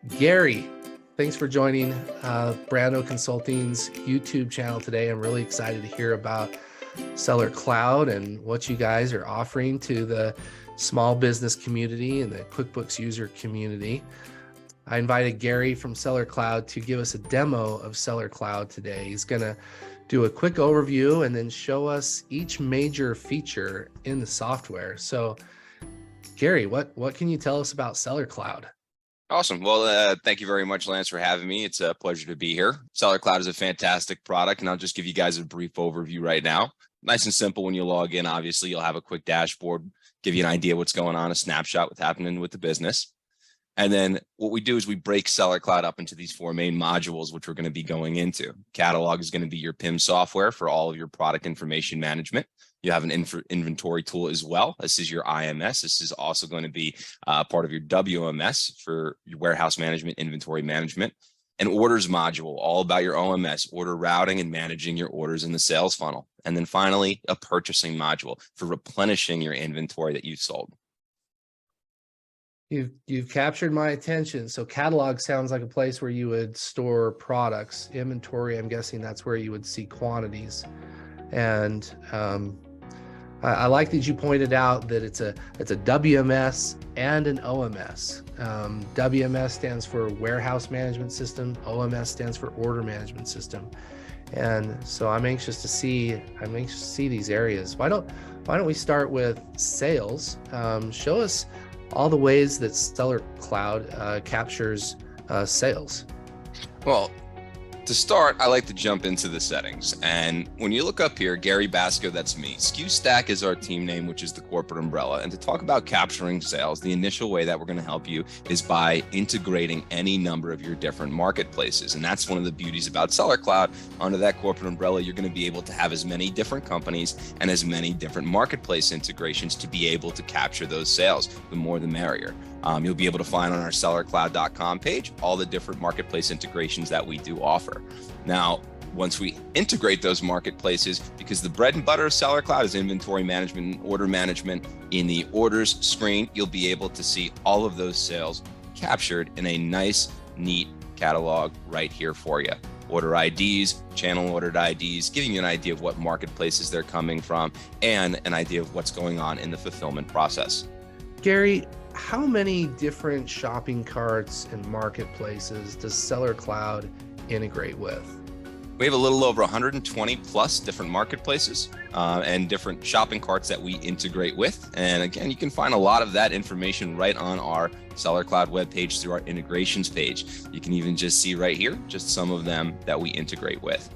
Gary, thanks for joining Brando Consulting's YouTube channel today. I'm really excited to hear about SellerCloud and what you guys are offering to the small business community and the QuickBooks user community. I invited Gary from SellerCloud to give us a demo of SellerCloud today. He's going to do a quick overview and then show us each major feature in the software. So, Gary, what can you tell us about SellerCloud? Awesome. Well, thank you very much, Lance, for having me. It's a pleasure to be here. SellerCloud is a fantastic product, and I'll just give you guys a brief overview right now. Nice and simple. When you log in, obviously, you'll have a quick dashboard, give you an idea what's going on, a snapshot what's happening with the business. And then what we do is we break SellerCloud up into these four main modules, which we're going to be going into. Catalog is going to be your PIM software for all of your product information management. You have an inventory tool as well. This is your IMS. This is also going to be part of your WMS for your warehouse management, inventory management. An orders module, all about your OMS, order routing and managing your orders in the sales funnel. And then finally, a purchasing module for replenishing your inventory that you've sold. You've captured my attention. So catalog sounds like a place where you would store products. Inventory, I'm guessing that's where you would see quantities. And I like that you pointed out that it's a WMS and an OMS. WMS stands for Warehouse Management System. OMS stands for Order Management System. And so I'm anxious to see these areas. Why don't we start with sales? Show us all the ways that SellerCloud captures sales. Well, to start, I like to jump into the settings. And when you look up here, Gary Basco, that's me. SKUStack is our team name, which is the corporate umbrella. And to talk about capturing sales, the initial way that we're going to help you is by integrating any number of your different marketplaces. And that's one of the beauties about SellerCloud. Under that corporate umbrella, you're going to be able to have as many different companies and as many different marketplace integrations to be able to capture those sales. The more, the merrier. You'll be able to find on our SellerCloud.com page all the different marketplace integrations that we do offer. Now, once we integrate those marketplaces, because the bread and butter of SellerCloud is inventory management and order management, in the orders screen, you'll be able to see all of those sales captured in a nice, neat catalog right here for you. Order IDs, channel ordered IDs, giving you an idea of what marketplaces they're coming from and an idea of what's going on in the fulfillment process. Gary, how many different shopping carts and marketplaces does SellerCloud integrate with? We have a little over 120 plus different marketplaces and different shopping carts that we integrate with. And again, you can find a lot of that information right on our SellerCloud webpage through our integrations page. You can even just see right here, just some of them that we integrate with.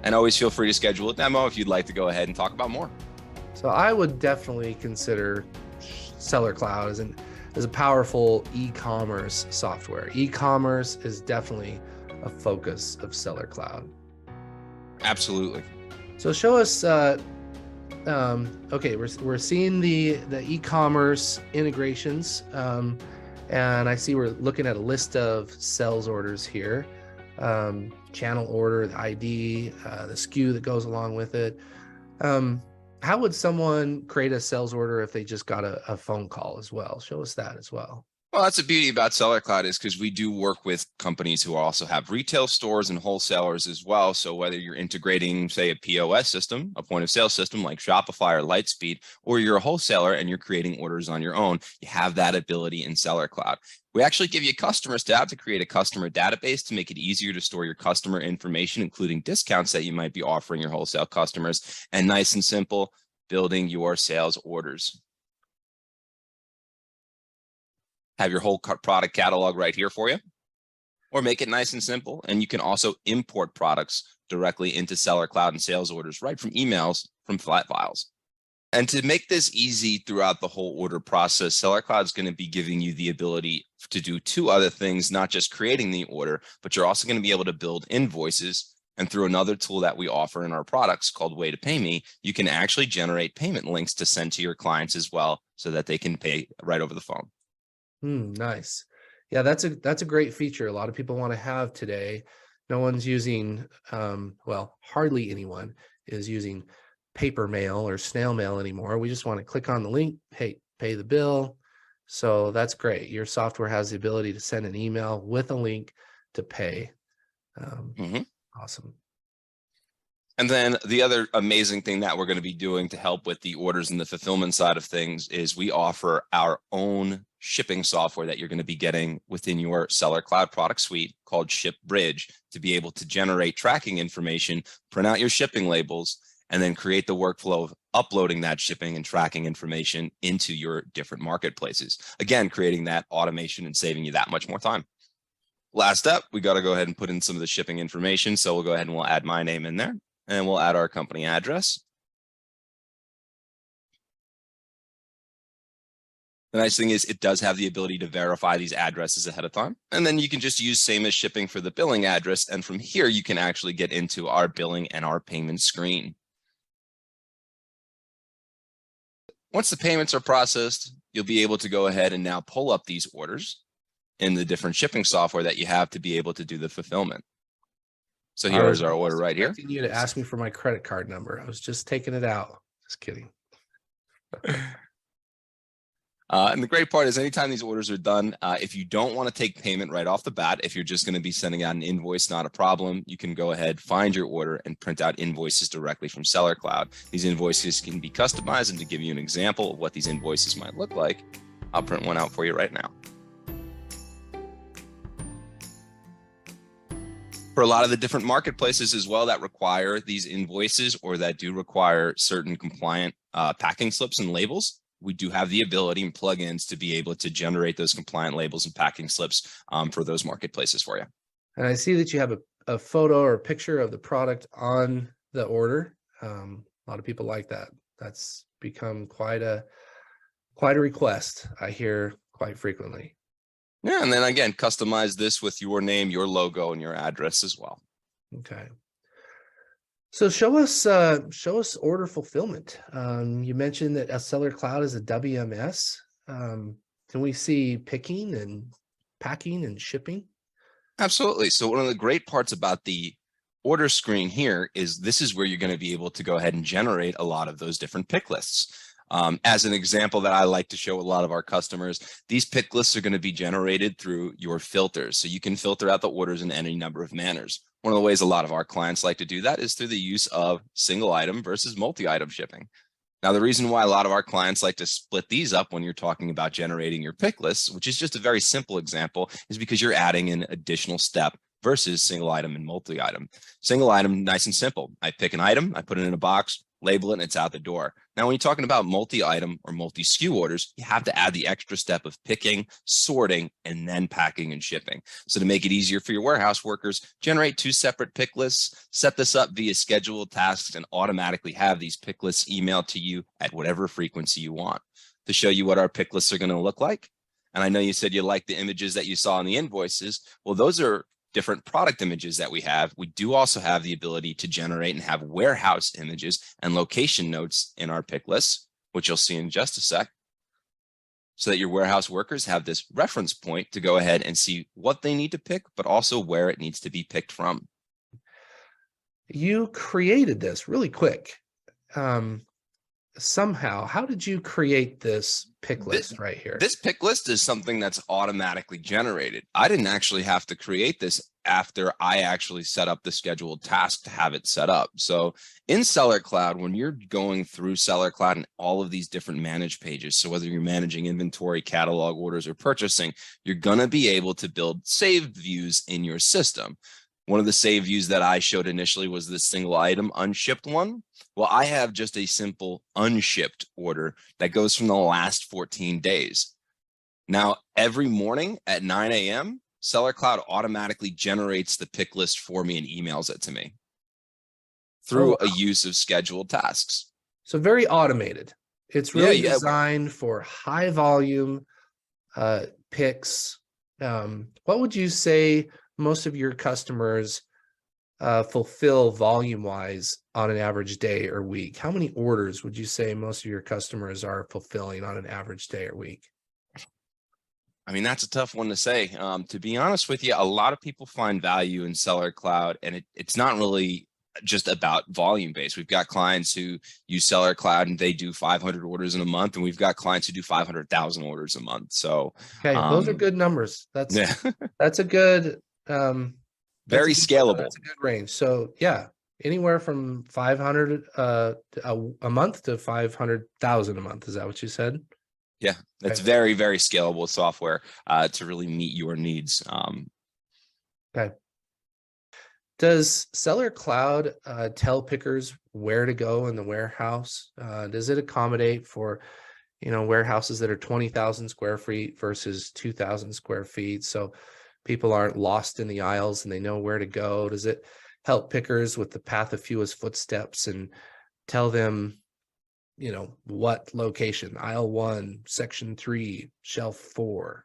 And always feel free to schedule a demo if you'd like to go ahead and talk about more. So I would definitely consider SellerCloud as a powerful e-commerce software. E-commerce is definitely a focus of SellerCloud. Absolutely. So show us, okay, we're seeing the e-commerce integrations, and I see we're looking at a list of sales orders here, channel order, the ID, the SKU that goes along with it. How would someone create a sales order if they just got a phone call as well? Show us that as well. Well, that's the beauty about SellerCloud is because we do work with companies who also have retail stores and wholesalers as well. So whether you're integrating, say, a POS system, a point of sale system like Shopify or Lightspeed, or you're a wholesaler and you're creating orders on your own, you have that ability in SellerCloud. We actually give you a customers tab to create a customer database to make it easier to store your customer information, including discounts that you might be offering your wholesale customers, and nice and simple, building your sales orders. Have your whole product catalog right here for you, or make it nice and simple. And you can also import products directly into SellerCloud and sales orders right from emails from flat files. And to make this easy throughout the whole order process, SellerCloud is going to be giving you the ability to do two other things, not just creating the order, but you're also going to be able to build invoices. And through another tool that we offer in our products called Way to Pay Me, you can actually generate payment links to send to your clients as well so that they can pay right over the phone. Nice. Yeah, that's a great feature. A lot of people want to have today. No one's using, well, hardly anyone is using paper mail or snail mail anymore. We just want to click on the link, hey, pay the bill, So that's great. Your software has the ability to send an email with a link to pay. Mhm. Awesome. And then the other amazing thing that we're going to be doing to help with the orders and the fulfillment side of things is we offer our own shipping software that you're going to be getting within your SellerCloud product suite called QuickBridge to be able to generate tracking information, print out your shipping labels, and then create the workflow of uploading that shipping and tracking information into your different marketplaces. Again, creating that automation and saving you that much more time. Last up, we got to go ahead and put in some of the shipping information. So we'll go ahead and we'll add my name in there. And we'll add our company address. The nice thing is it does have the ability to verify these addresses ahead of time. And then you can just use same as shipping for the billing address. And from here, you can actually get into our billing and our payment screen. Once the payments are processed, you'll be able to go ahead and now pull up these orders in the different shipping software that you have to be able to do the fulfillment. So here is our order right here. I was expecting you to ask me for my credit card number. I was just taking it out. Just kidding. And the great part is anytime these orders are done, if you don't want to take payment right off the bat, if you're just going to be sending out an invoice, not a problem. You can go ahead, find your order, and print out invoices directly from SellerCloud. These invoices can be customized, and to give you an example of what these invoices might look like, I'll print one out for you right now. For a lot of the different marketplaces as well that require these invoices or that do require certain compliant packing slips and labels, we do have the ability and plugins to be able to generate those compliant labels and packing slips for those marketplaces for you. And I see that you have a photo or a picture of the product on the order. A lot of people like that. That's become quite a request I hear quite frequently. Yeah, and then again, customize this with your name, your logo, and your address as well. Okay. So show us order fulfillment. You mentioned that a SellerCloud is a WMS. Can we see picking and packing and shipping? Absolutely. So one of the great parts about the order screen here is this is where you're going to be able to go ahead and generate a lot of those different pick lists. As an example that I like to show a lot of our customers, these pick lists are going to be generated through your filters. So you can filter out the orders in any number of manners. One of the ways a lot of our clients like to do that is through the use of single item versus multi-item shipping. Now, the reason why a lot of our clients like to split these up when you're talking about generating your pick lists, which is just a very simple example, is because you're adding an additional step versus single item and multi-item. Single item, nice and simple. I pick an item, I put it in a box, label it, and it's out the door. Now, when you're talking about multi-item or multi-SKU orders, you have to add the extra step of picking, sorting, and then packing and shipping. So to make it easier for your warehouse workers, generate 2 separate pick lists, set this up via scheduled tasks, and automatically have these pick lists emailed to you at whatever frequency you want. To show you what our pick lists are going to look like, and I know you said you like the images that you saw in the invoices. Well, those are different product images that we have. We do also have the ability to generate and have warehouse images and location notes in our pick lists, which you'll see in just a sec, so that your warehouse workers have this reference point to go ahead and see what they need to pick, but also where it needs to be picked from. You created this really quick. Somehow, how did you create this pick list right here? This pick list is something that's automatically generated. I didn't actually have to create this after I actually set up the scheduled task to have it set up. So in SellerCloud, when you're going through SellerCloud and all of these different manage pages, so whether you're managing inventory, catalog orders, or purchasing, you're going to be able to build saved views in your system. One of the save views that I showed initially was this single item unshipped one. Well, I have just a simple unshipped order that goes from the last 14 days. Now, every morning at 9 a.m., SellerCloud automatically generates the pick list for me and emails it to me through a use of scheduled tasks. So very automated. It's really designed for high volume picks. What would you say most of your customers fulfill volume wise on an average day or week? How many orders would you say most of your customers are fulfilling on an average day or week? I mean, that's a tough one to say. To be honest with you, a lot of people find value in SellerCloud, and it's not really just about volume based. We've got clients who use SellerCloud and they do 500 orders in a month, and we've got clients who do 500,000 orders a month. So, Okay, those are good numbers. yeah, That's a good very scalable. That's a good range. So yeah, anywhere from 500 a month to 500,000 a month. Is that what you said? Yeah, it's Okay. very, very scalable software to really meet your needs. Okay. Does SellerCloud tell pickers where to go in the warehouse? Does it accommodate for, warehouses that are 20,000 square feet versus 2,000 square feet? So people aren't lost in the aisles and they know where to go. Does it help pickers with the path of fewest footsteps and tell them, what location, aisle 1, section 3, shelf 4?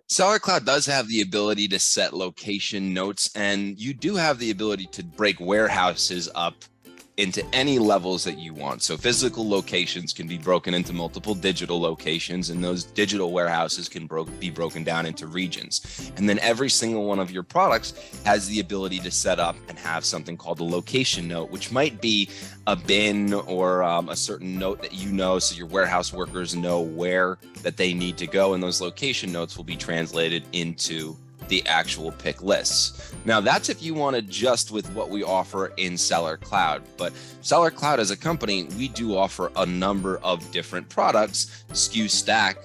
SellerCloud does have the ability to set location notes, and you do have the ability to break warehouses up into any levels that you want. So physical locations can be broken into multiple digital locations, and those digital warehouses can be broken down into regions. And then every single one of your products has the ability to set up and have something called a location note, which might be a bin or a certain note that so your warehouse workers know where that they need to go, and those location notes will be translated into the actual pick lists. Now that's if you want to just with what we offer in SellerCloud, but SellerCloud as a company, we do offer a number of different products. SKUStack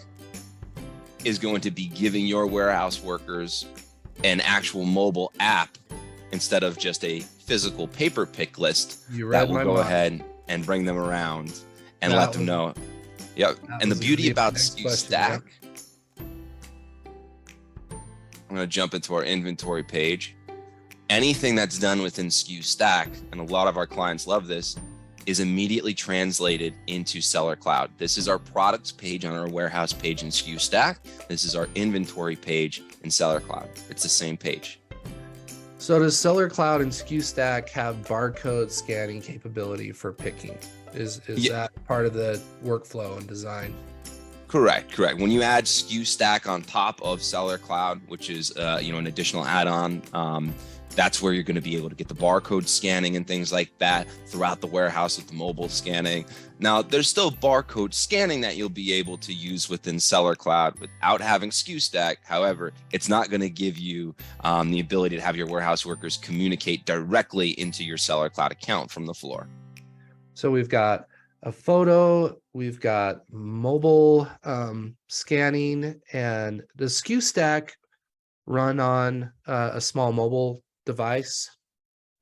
is going to be giving your warehouse workers an actual mobile app instead of just a physical paper pick list that will go ahead and bring them around and let them know. Yeah, and the beauty about SKUStack, I'm going to jump into our inventory page. Anything that's done within SKUStack, and a lot of our clients love this, is immediately translated into SellerCloud. This is our products page on our warehouse page in SKUStack. This is our inventory page in SellerCloud. It's the same page. So does SellerCloud and SKUStack have barcode scanning capability for picking? Is that part of the workflow and design? Correct. When you add SKUStack on top of SellerCloud, which is an additional add-on, that's where you're going to be able to get the barcode scanning and things like that throughout the warehouse with the mobile scanning. Now, there's still barcode scanning that you'll be able to use within SellerCloud without having SKUStack. However, it's not going to give you the ability to have your warehouse workers communicate directly into your SellerCloud account from the floor. So we've got a photo, we've got mobile scanning, and does SKUStack run on a small mobile device?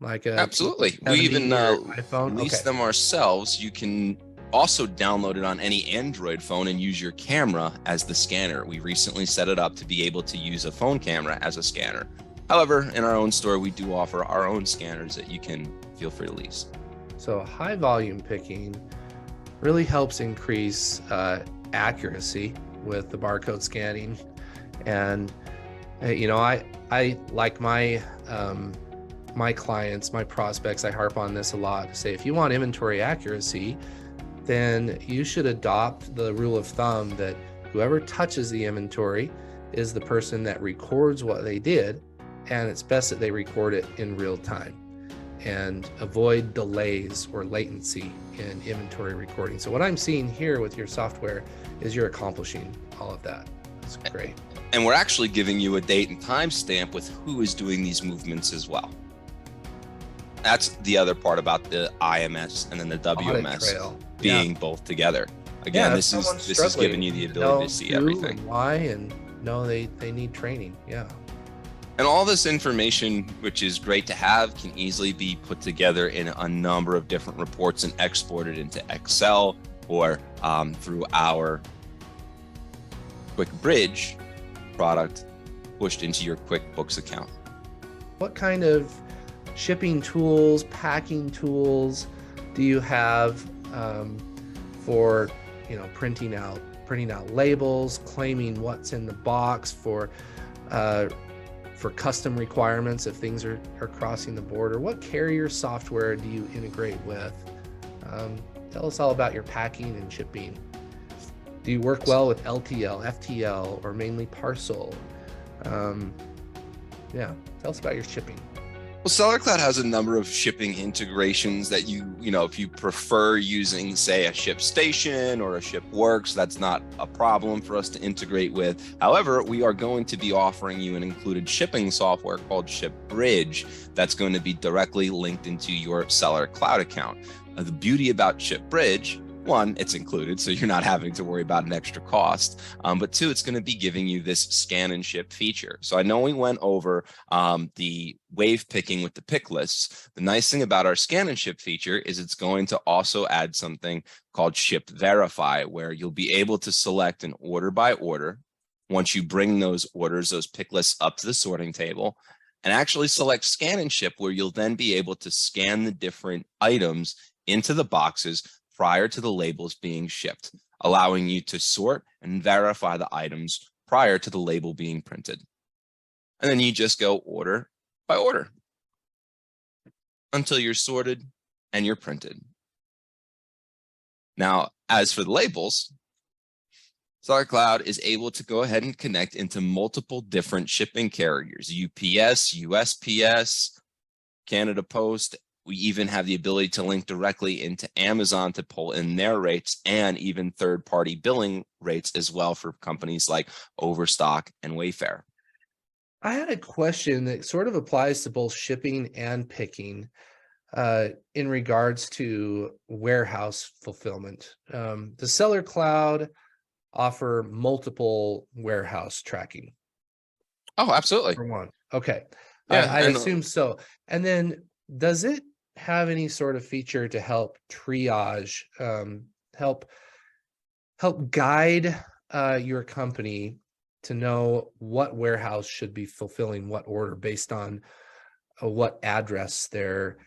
Like absolutely. We even iPhone? release them ourselves. You can also download it on any Android phone and use your camera as the scanner. We recently set it up to be able to use a phone camera as a scanner. However, in our own store, we do offer our own scanners that you can feel free to lease. So high volume picking really helps increase accuracy with the barcode scanning. And I like my clients, my prospects, I harp on this a lot to say, if you want inventory accuracy, then you should adopt the rule of thumb that whoever touches the inventory is the person that records what they did, and it's best that they record it in real time and avoid delays or latency in inventory recording. So what I'm seeing here with your software is you're accomplishing all of that. That's great. And we're actually giving you a date and time stamp with who is doing these movements as well. That's the other part about the IMS and then the WMS being both together. Again, this is giving you the ability to see everything. And why, and no, they need training. Yeah. And all this information, which is great to have, can easily be put together in a number of different reports and exported into Excel or through our QuickBridge product pushed into your QuickBooks account. What kind of shipping tools, packing tools do you have for printing out labels, claiming what's in the box, for custom requirements if things are crossing the border? What carrier software do you integrate with? Tell us all about your packing and shipping. Do you work well with LTL, FTL, or mainly parcel? Tell us about your shipping. Well, SellerCloud has a number of shipping integrations that if you prefer using, say, a ShipStation or a ShipWorks, that's not a problem for us to integrate with. However, we are going to be offering you an included shipping software called QuickBridge that's going to be directly linked into your SellerCloud account. The beauty about QuickBridge, one, it's included, so you're not having to worry about an extra cost. But two, it's going to be giving you this scan and ship feature. So I know we went over the wave picking with the pick lists. The nice thing about our scan and ship feature is it's going to also add something called Ship Verify, where you'll be able to select an order by order. Once you bring those orders, those pick lists up to the sorting table, and actually select scan and ship, where you'll then be able to scan the different items into the boxes prior to the labels being shipped, allowing you to sort and verify the items prior to the label being printed. And then you just go order by order until you're sorted and you're printed. Now, as for the labels, SellerCloud is able to go ahead and connect into multiple different shipping carriers, UPS, USPS, Canada Post. We even have the ability to link directly into Amazon to pull in their rates, and even third-party billing rates as well for companies like Overstock and Wayfair. I had a question that sort of applies to both shipping and picking in regards to warehouse fulfillment. Does SellerCloud offer multiple warehouse tracking? Oh, absolutely. For one. Okay. Yeah, I assume so. And then does it have any sort of feature to help triage, help guide your company to know what warehouse should be fulfilling what order based on what address they're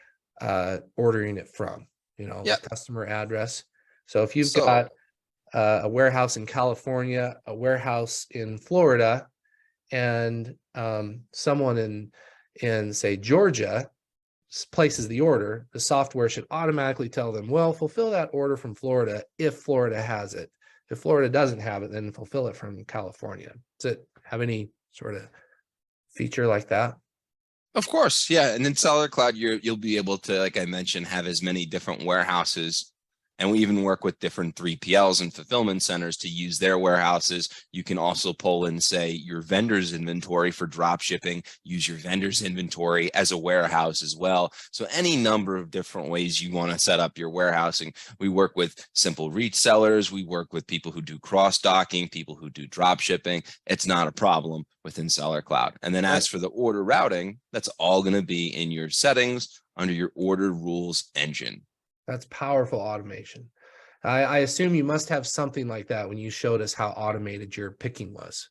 ordering it from, Yeah. the customer address? So if you've got a warehouse in California, a warehouse in Florida, and someone in say Georgia places the order, the software should automatically tell them, well, fulfill that order from Florida if Florida has it. If Florida doesn't have it, then fulfill it from California. Does it have any sort of feature like that? Of course, yeah. And in SellerCloud, you'll be able to, like I mentioned, have as many different warehouses. And we even work with different 3PLs and fulfillment centers to use their warehouses. You can also pull in, say, your vendor's inventory for drop shipping, use your vendor's inventory as a warehouse as well. So any number of different ways you want to set up your warehousing. We work with simple resellers. We work with people who do cross-docking, people who do drop shipping. It's not a problem within SellerCloud. And then as for the order routing, that's all going to be in your settings under your order rules engine. That's powerful automation. I assume you must have something like that when you showed us how automated your picking was.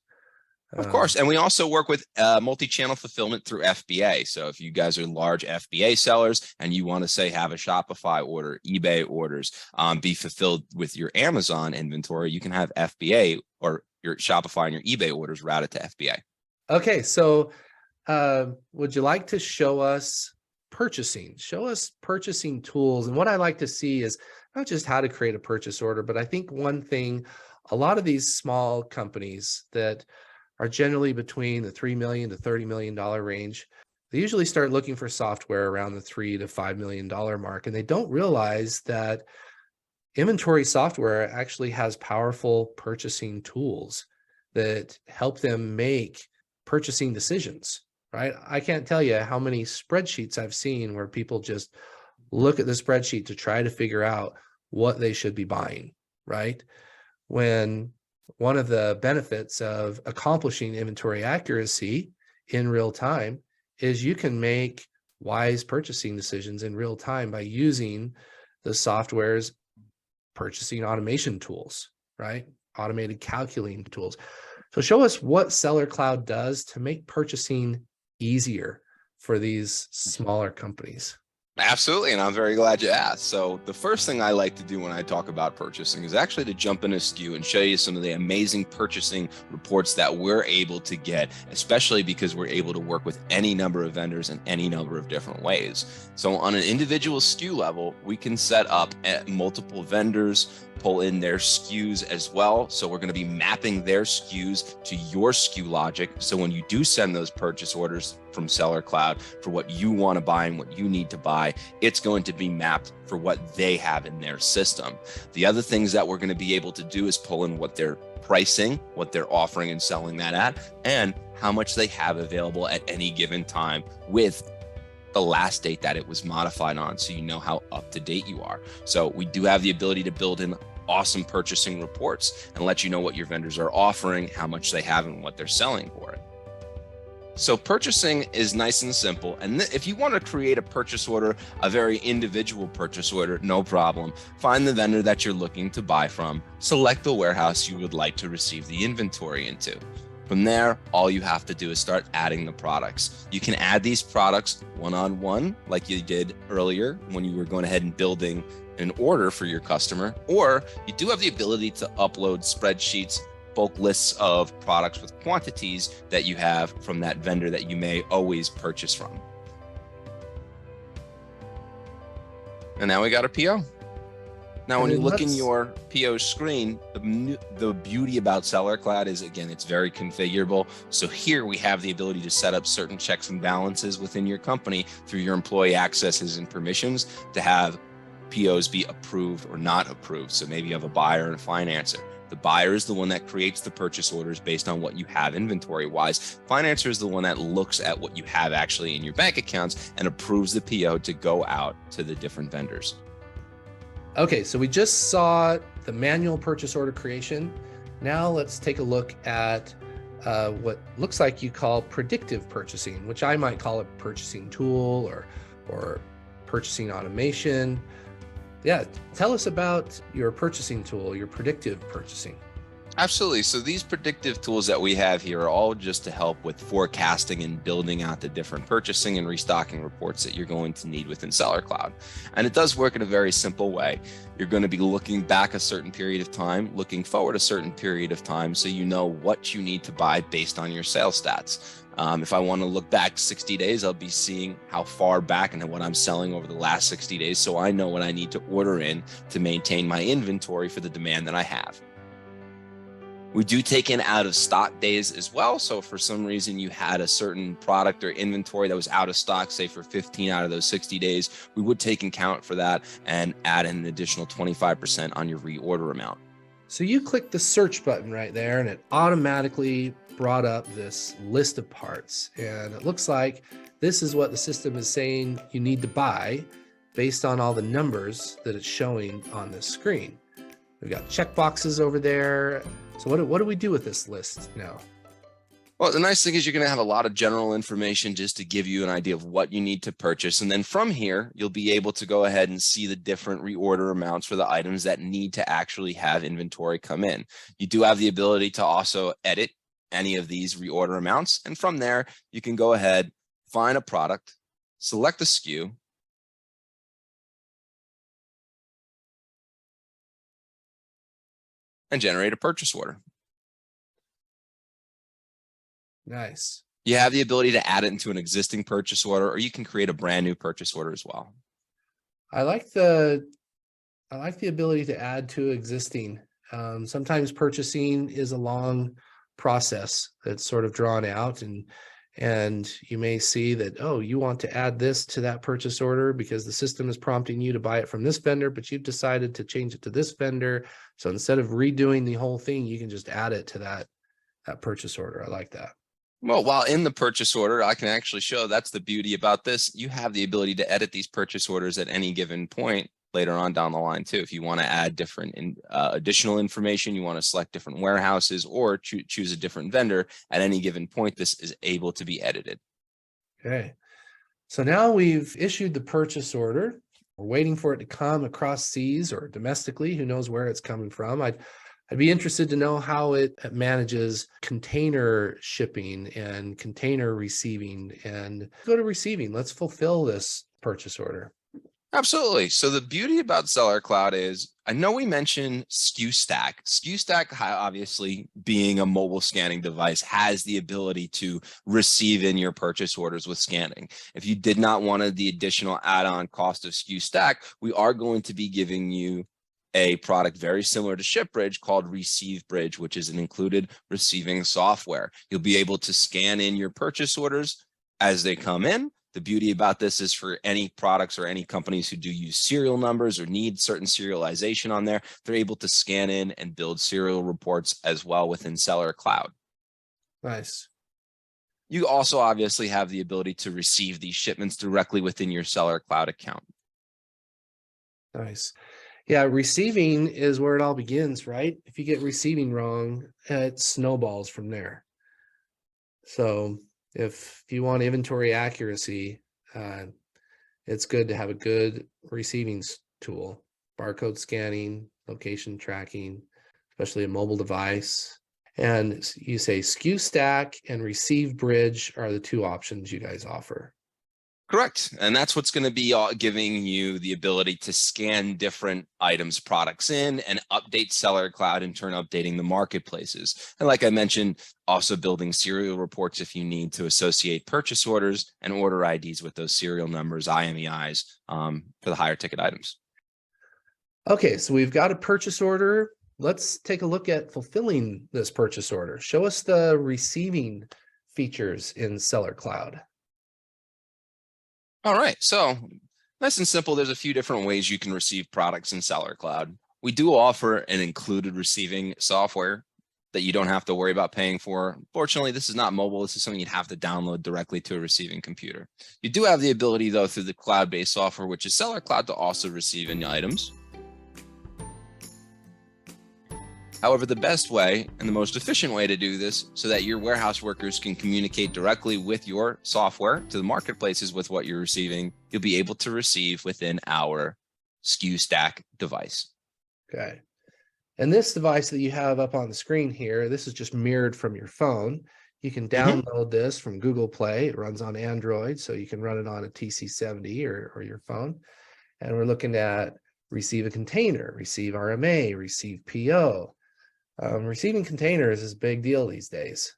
Of course. And we also work with multi-channel fulfillment through FBA. So if you guys are large FBA sellers and you want to, say, have a Shopify order, eBay orders be fulfilled with your Amazon inventory, you can have FBA or your Shopify and your eBay orders routed to FBA. Okay. So would you like to show us purchasing? Show us purchasing tools. And what I like to see is not just how to create a purchase order, but I think one thing, a lot of these small companies that are generally between the $3 million to $30 million range, they usually start looking for software around the $3 to $5 million mark. And they don't realize that inventory software actually has powerful purchasing tools that help them make purchasing decisions. Right? I can't tell you how many spreadsheets I've seen where people just look at the spreadsheet to try to figure out what they should be buying, right? When one of the benefits of accomplishing inventory accuracy in real time is you can make wise purchasing decisions in real time by using the software's purchasing automation tools, right? Automated calculating tools. So show us what SellerCloud does to make purchasing easier for these smaller companies. Absolutely. And I'm very glad you asked. So the first thing I like to do when I talk about purchasing is actually to jump in a SKU and show you some of the amazing purchasing reports that we're able to get, especially because we're able to work with any number of vendors in any number of different ways. So on an individual SKU level, we can set up multiple vendors, pull in their SKUs as well. So we're going to be mapping their SKUs to your SKU logic. So when you do send those purchase orders from SellerCloud for what you want to buy and what you need to buy, it's going to be mapped for what they have in their system. The other things that we're going to be able to do is pull in what they're pricing, what they're offering and selling that at, and how much they have available at any given time with the last date that it was modified on, so you know how up to date you are. So we do have the ability to build in awesome purchasing reports and let you know what your vendors are offering, how much they have, and what they're selling for it. So purchasing is nice and simple. And if you want to create a purchase order, a very individual purchase order, no problem. Find the vendor that you're looking to buy from, select the warehouse you would like to receive the inventory into. From there, all you have to do is start adding the products. You can add these products one-on-one like you did earlier when you were going ahead and building an order for your customer, or you do have the ability to upload spreadsheets, bulk lists of products with quantities that you have from that vendor that you may always purchase from. And now we got a PO. Now, when you look in your PO screen, the beauty about SellerCloud is, again, it's very configurable. So here we have the ability to set up certain checks and balances within your company through your employee accesses and permissions to have POs be approved or not approved. So maybe you have a buyer and a financer. The buyer is the one that creates the purchase orders based on what you have inventory wise. Financer is the one that looks at what you have actually in your bank accounts and approves the PO to go out to the different vendors. Okay, so we just saw the manual purchase order creation. Now let's take a look at what looks like you call predictive purchasing, which I might call a purchasing tool or purchasing automation. Yeah, tell us about your purchasing tool, your predictive purchasing. Absolutely. So these predictive tools that we have here are all just to help with forecasting and building out the different purchasing and restocking reports that you're going to need within SellerCloud. And it does work in a very simple way. You're going to be looking back a certain period of time, looking forward a certain period of time, so you know what you need to buy based on your sales stats. If I want to look back 60 days, I'll be seeing how far back and what I'm selling over the last 60 days, so I know what I need to order in to maintain my inventory for the demand that I have. We do take in out of stock days as well. So if for some reason you had a certain product or inventory that was out of stock, say for 15 out of those 60 days, we would take account for that and add an additional 25% on your reorder amount. So you click the search button right there and it automatically brought up this list of parts. And it looks like this is what the system is saying you need to buy based on all the numbers that it's showing on this screen. We've got checkboxes over there. So what do we do with this list now? Well, the nice thing is you're going to have a lot of general information just to give you an idea of what you need to purchase. And then from here, you'll be able to go ahead and see the different reorder amounts for the items that need to actually have inventory come in. You do have the ability to also edit any of these reorder amounts. And from there, you can go ahead, find a product, select the SKU, and generate a purchase order. Nice. You have the ability to add it into an existing purchase order, or you can create a brand new purchase order as well. I like the ability to add to existing. Sometimes purchasing is a long process that's sort of drawn out, and you may see that, oh, you want to add this to that purchase order because the system is prompting you to buy it from this vendor, but you've decided to change it to this vendor. So instead of redoing the whole thing, you can just add it to that purchase order. I like that. Well, while in the purchase order, I can actually show that's the beauty about this. You have the ability to edit these purchase orders at any given point later on down the line too. If you want to add different additional information, you want to select different warehouses or choose a different vendor at any given point, this is able to be edited. Okay. So now we've issued the purchase order. We're waiting for it to come across seas or domestically. Who knows where it's coming from? I'd be interested to know how it manages container shipping and container receiving. And go to receiving. Let's fulfill this purchase order. Absolutely. So the beauty about SellerCloud is, I know we mentioned SKUStack. SKUStack, obviously being a mobile scanning device, has the ability to receive in your purchase orders with scanning. If you did not want the additional add-on cost of SKUStack, we are going to be giving you a product very similar to ShipBridge called ReceiveBridge, which is an included receiving software. You'll be able to scan in your purchase orders as they come in. The beauty about this is for any products or any companies who do use serial numbers or need certain serialization on there, they're able to scan in and build serial reports as well within SellerCloud. Nice. You also obviously have the ability to receive these shipments directly within your SellerCloud account. Nice. Yeah, receiving is where it all begins, right? If you get receiving wrong, it snowballs from there. So if you want inventory accuracy, it's good to have a good receiving tool, barcode scanning, location tracking, especially a mobile device. And you say SKUStack and ReceiveBridge are the two options you guys offer. Correct. And that's what's going to be giving you the ability to scan different items, products in, and update SellerCloud, in turn updating the marketplaces. And like I mentioned, also building serial reports if you need to associate purchase orders and order IDs with those serial numbers, IMEIs, for the higher ticket items. Okay, so we've got a purchase order. Let's take a look at fulfilling this purchase order. Show us the receiving features in SellerCloud. All right, so nice and simple. There's a few different ways you can receive products in SellerCloud. We do offer an included receiving software that you don't have to worry about paying for. Fortunately, this is not mobile. This is something you'd have to download directly to a receiving computer. You do have the ability, though, through the cloud-based software, which is SellerCloud, to also receive in items. However, the best way and the most efficient way to do this so that your warehouse workers can communicate directly with your software to the marketplaces with what you're receiving, you'll be able to receive within our SKUStack device. Okay. And this device that you have up on the screen here, this is just mirrored from your phone. You can download this from Google Play. It runs on Android, so you can run it on a TC70 or your phone. And we're looking at receive a container, receive RMA, receive PO. Receiving containers is a big deal these days.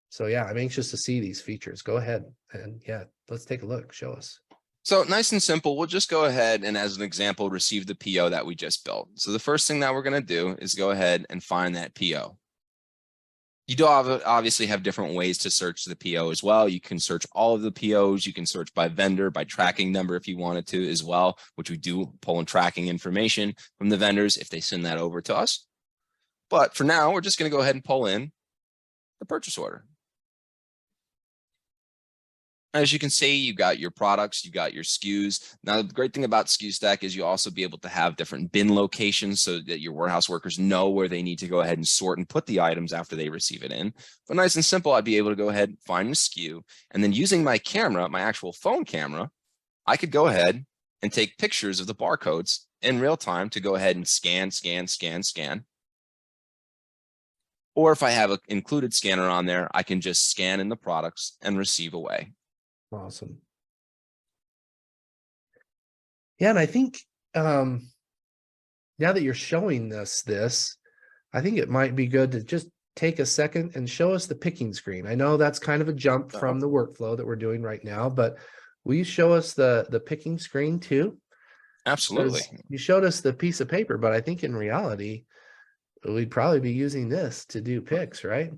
So yeah, I'm anxious to see these features. Go ahead and yeah, let's take a look. Show us. So nice and simple. We'll just go ahead and, as an example, receive the PO that we just built. So the first thing that we're going to do is go ahead and find that PO. You do obviously have different ways to search the PO as well. You can search all of the POs. You can search by vendor, by tracking number if you wanted to as well, which we do pull in tracking information from the vendors if they send that over to us. But for now, we're just going to go ahead and pull in the purchase order. As you can see, you've got your products, you've got your SKUs. Now, the great thing about SKUStack is you also be able to have different bin locations so that your warehouse workers know where they need to go ahead and sort and put the items after they receive it in. But nice and simple, I'd be able to go ahead and find the SKU. And then using my camera, my actual phone camera, I could go ahead and take pictures of the barcodes in real time to go ahead and scan. Or if I have an included scanner on there, I can just scan in the products and receive away. Awesome. Yeah, and I think now that you're showing this, I think it might be good to just take a second and show us the picking screen. I know that's kind of a jump from the workflow that we're doing right now, but will you show us the picking screen too? Absolutely. You showed us the piece of paper, but I think in reality, we'd probably be using this to do picks, right?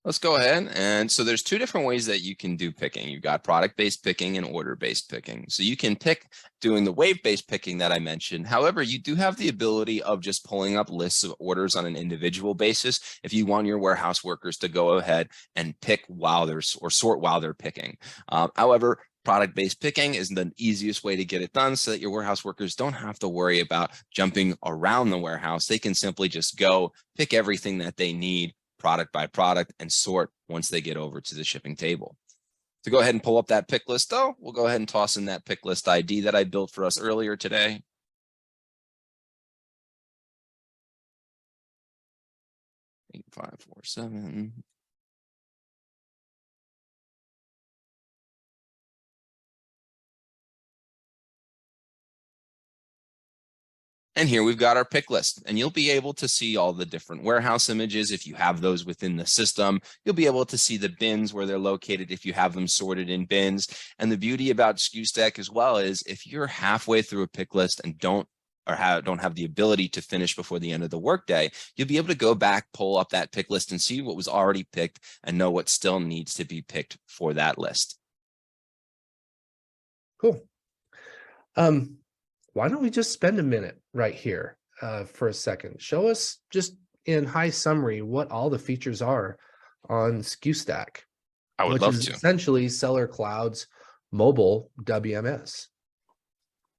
Let's go ahead. And so there's two different ways that you can do picking. You've got product-based picking and order-based picking. So you can pick doing the wave-based picking that I mentioned. However, you do have the ability of just pulling up lists of orders on an individual basis if you want your warehouse workers to go ahead and pick while they're or sort while they're picking. However, product-based picking is the easiest way to get it done so that your warehouse workers don't have to worry about jumping around the warehouse. They can simply just go pick everything that they need product by product and sort once they get over to the shipping table. To go ahead and pull up that pick list though, we'll go ahead and toss in that pick list ID that I built for us earlier today. Eight, 5, 4, 7. And here we've got our pick list, and you'll be able to see all the different warehouse images if you have those within the system. You'll be able to see the bins where they're located if you have them sorted in bins. And the beauty about SKUStack as well is if you're halfway through a pick list and don't have the ability to finish before the end of the workday, you'll be able to go back, pull up that pick list and see what was already picked and know what still needs to be picked for that list. Cool. Why don't we just spend a minute right here for a second? Show us just in high summary what all the features are on SKUStack, I would which love is to. essentially SellerCloud's mobile WMS.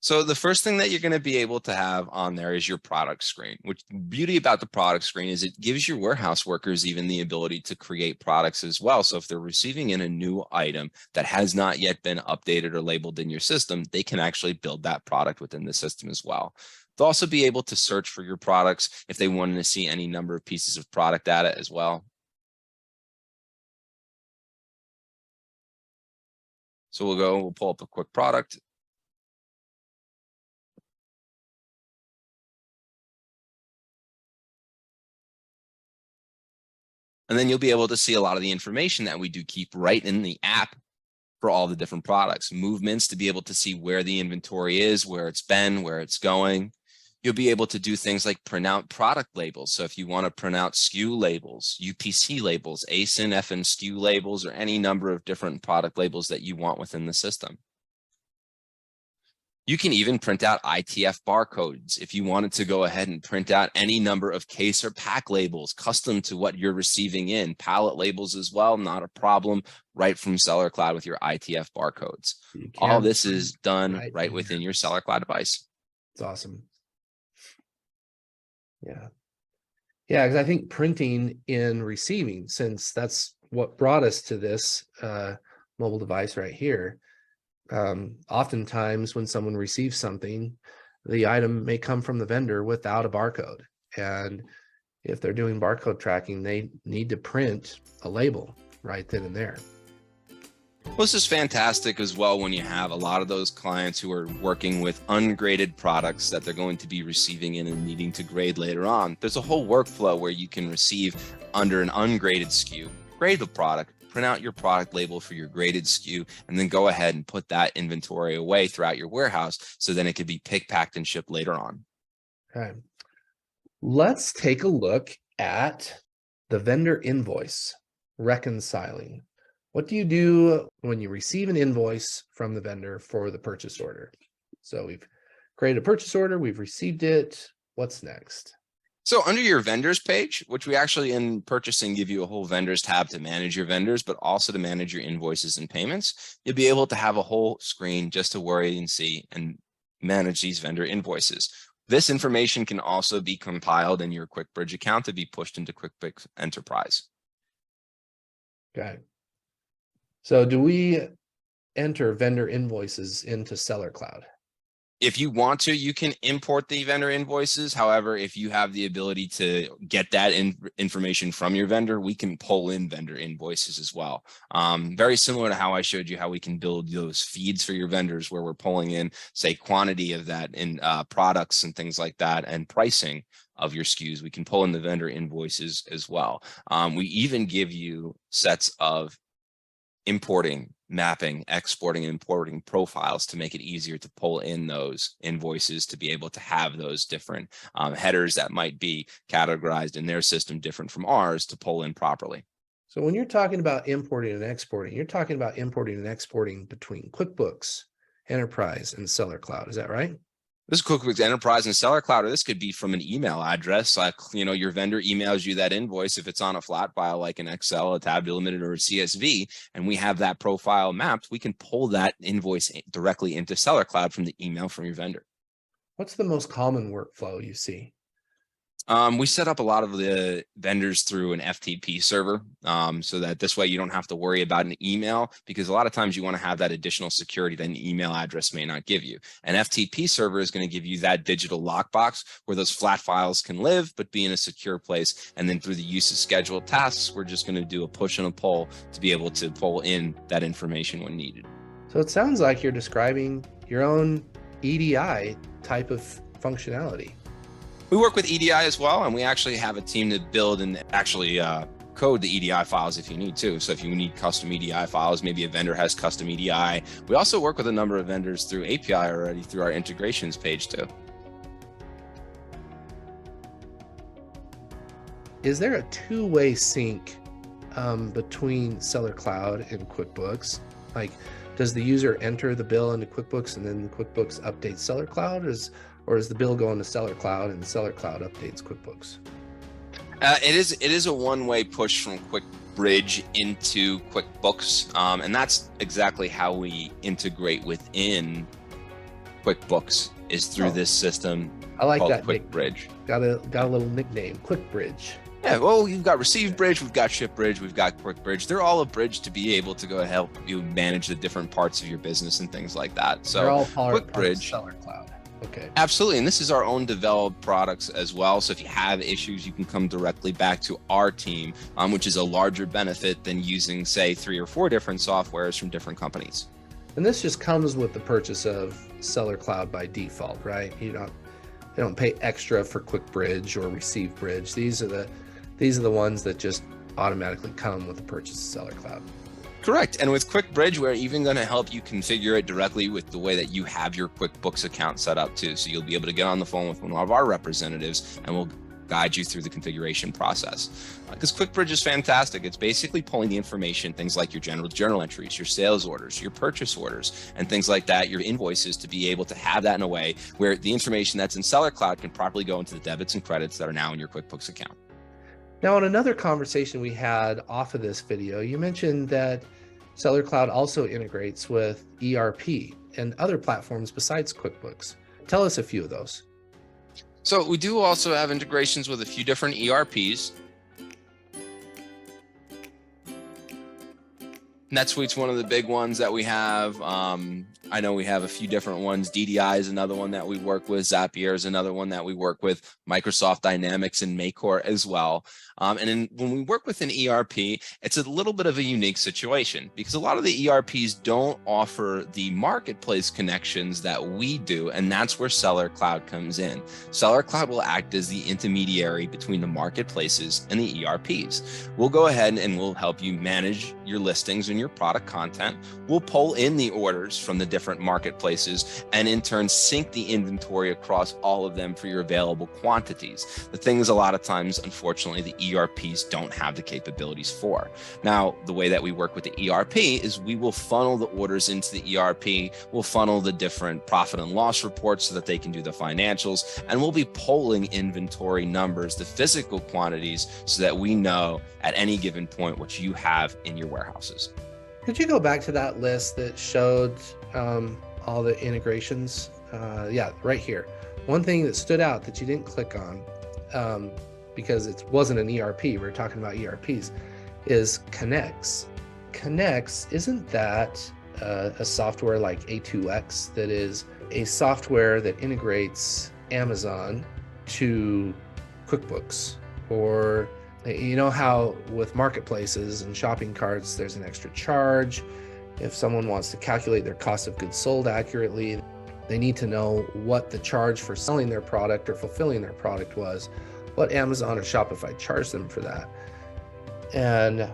So the first thing that you're going to be able to have on there is your product screen, which the beauty about the product screen is it gives your warehouse workers even the ability to create products as well. So if they're receiving in a new item that has not yet been updated or labeled in your system, they can actually build that product within the system as well. They'll also be able to search for your products if they wanted to see any number of pieces of product data as well. So we'll pull up a quick product. And then you'll be able to see a lot of the information that we do keep right in the app for all the different products, movements to be able to see where the inventory is, where it's been, where it's going. You'll be able to do things like print out product labels. So if you want to print out SKU labels, UPC labels, ASIN, FN SKU labels, or any number of different product labels that you want within the system. You can even print out ITF barcodes if you wanted to go ahead and print out any number of case or pack labels custom to what you're receiving in, pallet labels as well, not a problem, right from SellerCloud with your ITF barcodes. All this is done right within your SellerCloud device. It's awesome. Yeah. Yeah, because I think printing in receiving, since that's what brought us to this mobile device right here. Oftentimes when someone receives something, the item may come from the vendor without a barcode. And if they're doing barcode tracking, they need to print a label right then and there. Well, this is fantastic as well when you have a lot of those clients who are working with ungraded products that they're going to be receiving in and needing to grade later on. There's a whole workflow where you can receive under an ungraded SKU, grade the product, print out your product label for your graded SKU, and then go ahead and put that inventory away throughout your warehouse so then it could be picked, packed, and shipped later on. Okay. Let's take a look at the vendor invoice reconciling. What do you do when you receive an invoice from the vendor for the purchase order? So we've created a purchase order, we've received it. What's next? So under your vendors page, which we actually in purchasing give you a whole vendors tab to manage your vendors, but also to manage your invoices and payments, you'll be able to have a whole screen just to worry and see and manage these vendor invoices. This information can also be compiled in your QuickBridge account to be pushed into QuickBooks Enterprise. Okay. So do we enter vendor invoices into SellerCloud? If you want to, you can import the vendor invoices. However, if you have the ability to get that information from your vendor, we can pull in vendor invoices as well. Very similar to how I showed you how we can build those feeds for your vendors where we're pulling in, say, quantity of that in products and things like that and pricing of your SKUs. We can pull in the vendor invoices as well. We even give you sets of importing, mapping, exporting, and importing profiles to make it easier to pull in those invoices to be able to have those different headers that might be categorized in their system different from ours to pull in properly. So when you're talking about importing and exporting, you're talking about importing and exporting between QuickBooks, Enterprise, and SellerCloud. Is that right? This is QuickBooks Enterprise and SellerCloud, or this could be from an email address. Like, your vendor emails you that invoice if it's on a flat file like an Excel, a Tab Delimited, or a CSV, and we have that profile mapped, we can pull that invoice directly into SellerCloud from the email from your vendor. What's the most common workflow you see? We set up a lot of the vendors through an FTP server so that this way you don't have to worry about an email, because a lot of times you want to have that additional security that an email address may not give you. An FTP server is going to give you that digital lockbox where those flat files can live, but be in a secure place. And then through the use of scheduled tasks, we're just going to do a push and a pull to be able to pull in that information when needed. So it sounds like you're describing your own EDI type of functionality. We work with EDI as well, and we actually have a team to build and actually code the EDI files if you need to. So if you need custom EDI files, maybe a vendor has custom EDI. We also work with a number of vendors through API already through our integrations page too. is there a two-way sync between SellerCloud and QuickBooks? Like, does the user enter the bill into QuickBooks and then QuickBooks updates SellerCloud, or is the bill going to SellerCloud and SellerCloud updates QuickBooks? It is a one-way push from QuickBridge into QuickBooks, and that's exactly how we integrate within QuickBooks is through this system. I like that QuickBridge. Got a little nickname, QuickBridge. Yeah, well, you've got Receive Bridge, we've got Ship Bridge, we've got QuickBridge. They're all a bridge to be able to go help you manage the different parts of your business and things like that. So they're all part of QuickBridge, SellerCloud. Okay. Absolutely, and this is our own developed products as well. So if you have issues, you can come directly back to our team, which is a larger benefit than using, say, 3 or 4 different softwares from different companies. And this just comes with the purchase of SellerCloud by default, right? They don't pay extra for QuickBridge or Receive Bridge. These are the ones that just automatically come with the purchase of SellerCloud. Correct. And with QuickBridge, we're even going to help you configure it directly with the way that you have your QuickBooks account set up too. So you'll be able to get on the phone with one of our representatives and we'll guide you through the configuration process. Because QuickBridge is fantastic. It's basically pulling the information, things like your journal entries, your sales orders, your purchase orders, and things like that, your invoices, to be able to have that in a way where the information that's in SellerCloud can properly go into the debits and credits that are now in your QuickBooks account. Now, in another conversation we had off of this video, you mentioned that SellerCloud also integrates with ERP and other platforms besides QuickBooks. Tell us a few of those. So we do also have integrations with a few different ERPs. NetSuite's one of the big ones that we have. I know we have a few different ones. DDI is another one that we work with. Zapier is another one that we work with. Microsoft Dynamics and Maycore as well. When we work with an ERP, it's a little bit of a unique situation because a lot of the ERPs don't offer the marketplace connections that we do, and that's where SellerCloud comes in. SellerCloud will act as the intermediary between the marketplaces and the ERPs. We'll go ahead and we'll help you manage your listings and your product content. We'll pull in the orders from the different marketplaces and in turn sync the inventory across all of them for your available quantities. The thing is, a lot of times, unfortunately, the ERPs don't have the capabilities for. Now, the way that we work with the ERP is we will funnel the orders into the ERP, we'll funnel the different profit and loss reports so that they can do the financials, and we'll be pulling inventory numbers, the physical quantities, so that we know at any given point what you have in your warehouses. Could you go back to that list that showed all the integrations? Yeah, right here. One thing that stood out that you didn't click on, because it wasn't an ERP, we were talking about ERPs, is Connex. Connex, isn't that a software like A2X that is a software that integrates Amazon to QuickBooks? Or you know how with marketplaces and shopping carts, there's an extra charge. If someone wants to calculate their cost of goods sold accurately, they need to know what the charge for selling their product or fulfilling their product was, what Amazon or Shopify charged them for that. And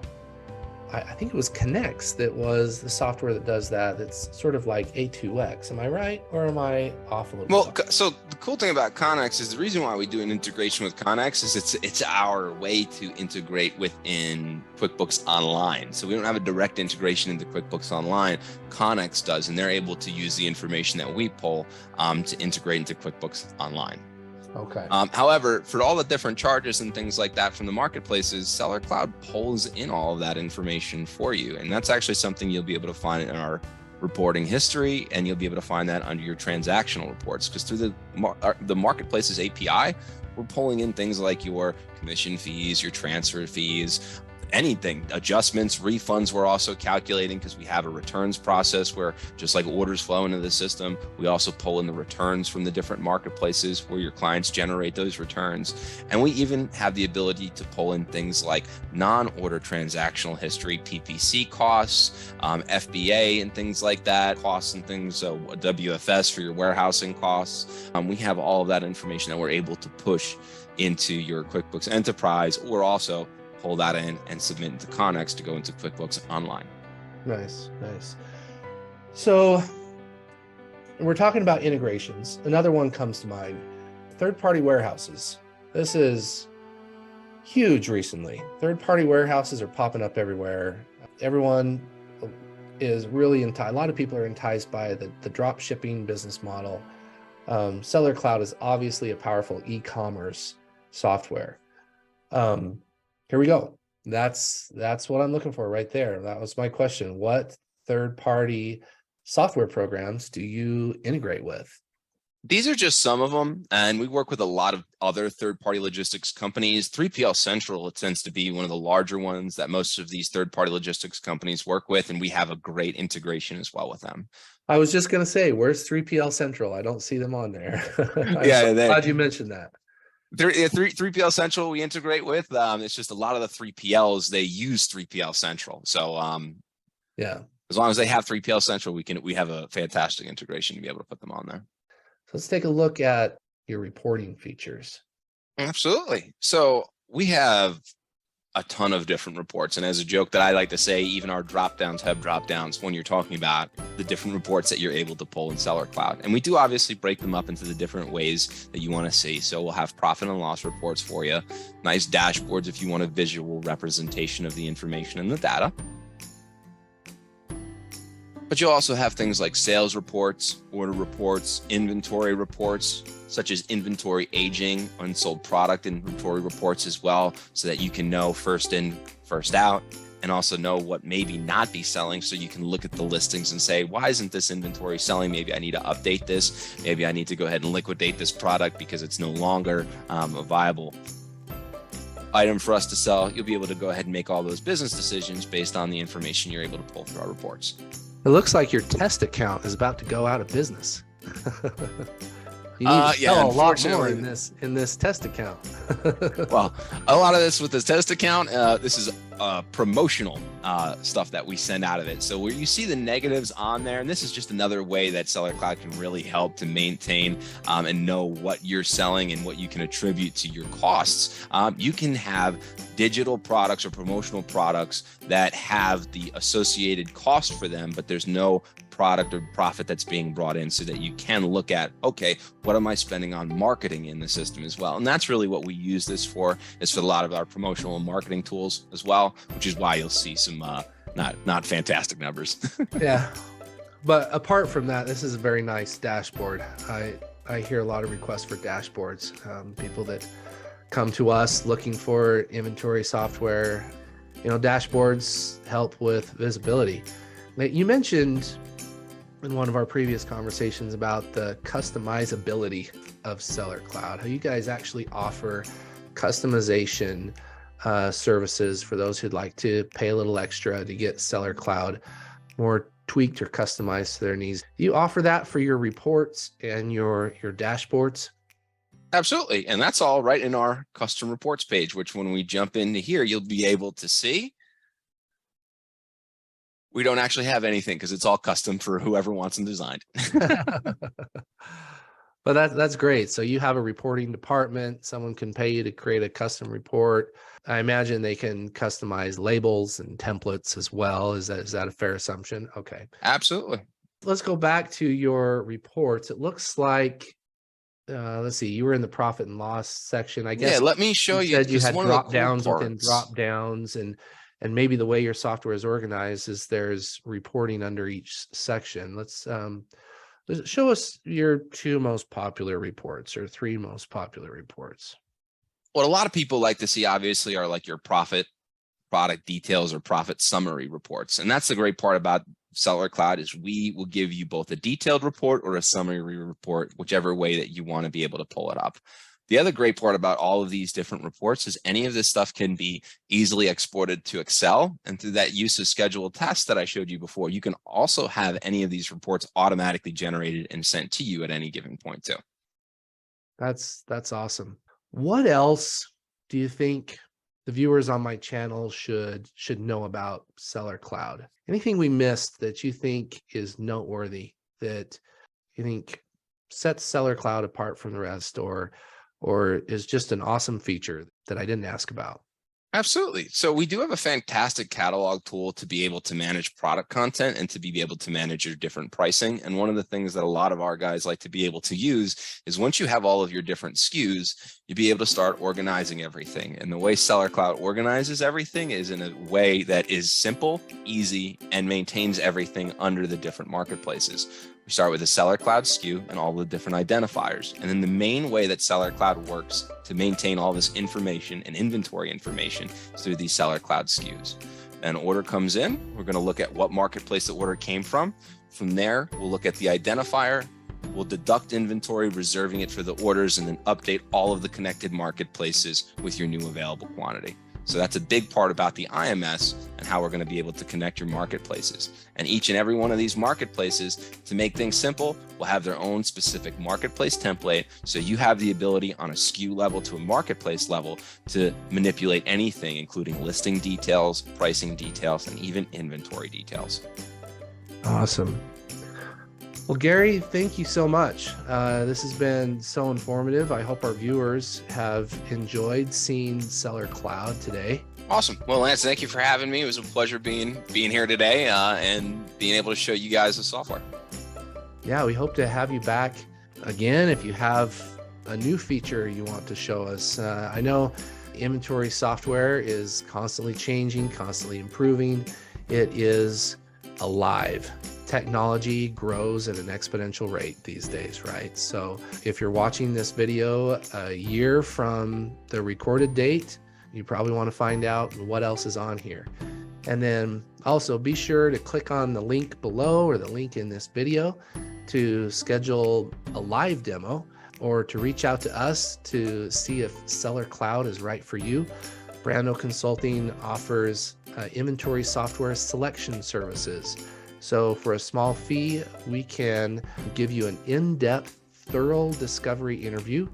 I think it was Connex that was the software that does that. That's sort of like A2X. Am I right, or am I off a little bit? Well, so the cool thing about Connex is the reason why we do an integration with Connex is it's our way to integrate within QuickBooks Online. So we don't have a direct integration into QuickBooks Online. Connex does, and they're able to use the information that we pull to integrate into QuickBooks Online. Okay. However, for all the different charges and things like that from the marketplaces, SellerCloud pulls in all of that information for you. And that's actually something you'll be able to find in our reporting history, and you'll be able to find that under your transactional reports, because through the marketplaces API, we're pulling in things like your commission fees, your transfer fees, anything, adjustments, refunds. We're also calculating because we have a returns process where, just like orders flow into the system, we also pull in the returns from the different marketplaces where your clients generate those returns. And we even have the ability to pull in things like non-order transactional history, PPC costs, FBA and things like that, costs and things, so WFS for your warehousing costs. We have all of that information that we're able to push into your QuickBooks Enterprise, or also pull that in and submit into Connex to go into QuickBooks Online. Nice, nice. So we're talking about integrations. Another one comes to mind, third-party warehouses. This is huge recently. Third-party warehouses are popping up everywhere. Everyone is really enticed. A lot of people are enticed by the drop shipping business model. SellerCloud is obviously a powerful e-commerce software. Here we go. That's what I'm looking for right there. That was my question. What third-party software programs do you integrate with? These are just some of them, and we work with a lot of other third-party logistics companies. 3PL Central, it tends to be one of the larger ones that most of these third-party logistics companies work with, and we have a great integration as well with them. I was just going to say, where's 3PL Central? I don't see them on there. Yeah, glad you mentioned that. 3PL Central we integrate with. It's just a lot of the 3PLs, they use 3PL Central. So yeah, as long as they have 3PL Central, we have a fantastic integration to be able to put them on there. So let's take a look at your reporting features. Absolutely. So we have a ton of different reports. And as a joke that I like to say, even our drop downs have drop downs when you're talking about the different reports that you're able to pull in SellerCloud. And we do obviously break them up into the different ways that you want to see. So we'll have profit and loss reports for you, nice dashboards if you want a visual representation of the information and the data. But you'll also have things like sales reports, order reports, inventory reports, such as inventory aging, unsold product inventory reports as well, so that you can know first in, first out, and also know what maybe not be selling. So you can look at the listings and say, why isn't this inventory selling? Maybe I need to update this. Maybe I need to go ahead and liquidate this product because it's no longer a viable item for us to sell. You'll be able to go ahead and make all those business decisions based on the information you're able to pull through our reports. It looks like your test account is about to go out of business. You need to sell a lot more in this test account. Well, a lot of this with this test account, this is promotional stuff that we send out of it. So where you see the negatives on there, and this is just another way that SellerCloud can really help to maintain and know what you're selling and what you can attribute to your costs. You can have digital products or promotional products that have the associated cost for them, but there's no product or profit that's being brought in, so that you can look at, okay, what am I spending on marketing in the system as well? And that's really what we use this for, is for a lot of our promotional and marketing tools as well, which is why you'll see some not fantastic numbers. Yeah, but apart from that, this is a very nice dashboard. I hear a lot of requests for dashboards, people that come to us looking for inventory software. You know, dashboards help with visibility. You mentioned in one of our previous conversations about the customizability of SellerCloud, how you guys actually offer customization services for those who'd like to pay a little extra to get SellerCloud more tweaked or customized to their needs. Do you offer that for your reports and your dashboards? Absolutely. And that's all right in our custom reports page, which when we jump into here, you'll be able to see. We don't actually have anything because it's all custom for whoever wants them designed. But that's great. So you have a reporting department. Someone can pay you to create a custom report. I imagine they can customize labels and templates as well. Is that a fair assumption? Okay. Absolutely. Let's go back to your reports. It looks like, let's see, you were in the profit and loss section. I guess. Yeah, let me show you. Said you had drop downs within drop downs, and maybe the way your software is organized is there's reporting under each section. Let's show us your two most popular reports or three most popular reports. What a lot of people like to see, obviously, are like your profit, product details, or profit summary reports. And that's the great part about SellerCloud, is we will give you both a detailed report or a summary report, whichever way that you want to be able to pull it up. The other great part about all of these different reports is any of this stuff can be easily exported to Excel. And through that use of scheduled tasks that I showed you before, you can also have any of these reports automatically generated and sent to you at any given point too. That's awesome. What else do you think the viewers on my channel should know about SellerCloud? Anything we missed that you think is noteworthy, that you think sets SellerCloud apart from the rest, or is just an awesome feature that I didn't ask about? Absolutely. So we do have a fantastic catalog tool to be able to manage product content and to be able to manage your different pricing. And one of the things that a lot of our guys like to be able to use is once you have all of your different SKUs, you'll be able to start organizing everything. And the way SellerCloud organizes everything is in a way that is simple, easy, and maintains everything under the different marketplaces. We start with a SellerCloud SKU and all the different identifiers. And then the main way that SellerCloud works to maintain all this information and inventory information is through these SellerCloud SKUs. An order comes in, we're going to look at what marketplace the order came from. From there, we'll look at the identifier, we'll deduct inventory, reserving it for the orders, and then update all of the connected marketplaces with your new available quantity. So that's a big part about the IMS and how we're going to be able to connect your marketplaces. And each and every one of these marketplaces, to make things simple, will have their own specific marketplace template. So you have the ability on a SKU level to a marketplace level to manipulate anything, including listing details, pricing details, and even inventory details. Awesome. Well, Gary, thank you so much. This has been so informative. I hope our viewers have enjoyed seeing SellerCloud today. Awesome. Well, Lance, thank you for having me. It was a pleasure being here today and being able to show you guys the software. Yeah, we hope to have you back again if you have a new feature you want to show us. I know inventory software is constantly changing, constantly improving. It is alive. Technology grows at an exponential rate these days, right? So if you're watching this video a year from the recorded date, you probably want to find out what else is on here. And then also be sure to click on the link below or the link in this video to schedule a live demo or to reach out to us to see if SellerCloud is right for you. Brando Consulting offers inventory software selection services. So for a small fee, we can give you an in-depth, thorough discovery interview.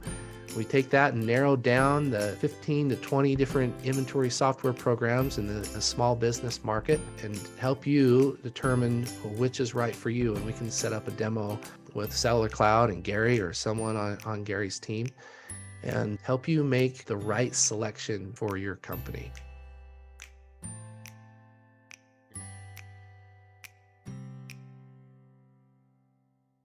We take that and narrow down the 15 to 20 different inventory software programs in the small business market and help you determine which is right for you. And we can set up a demo with SellerCloud and Gary or someone on Gary's team and help you make the right selection for your company.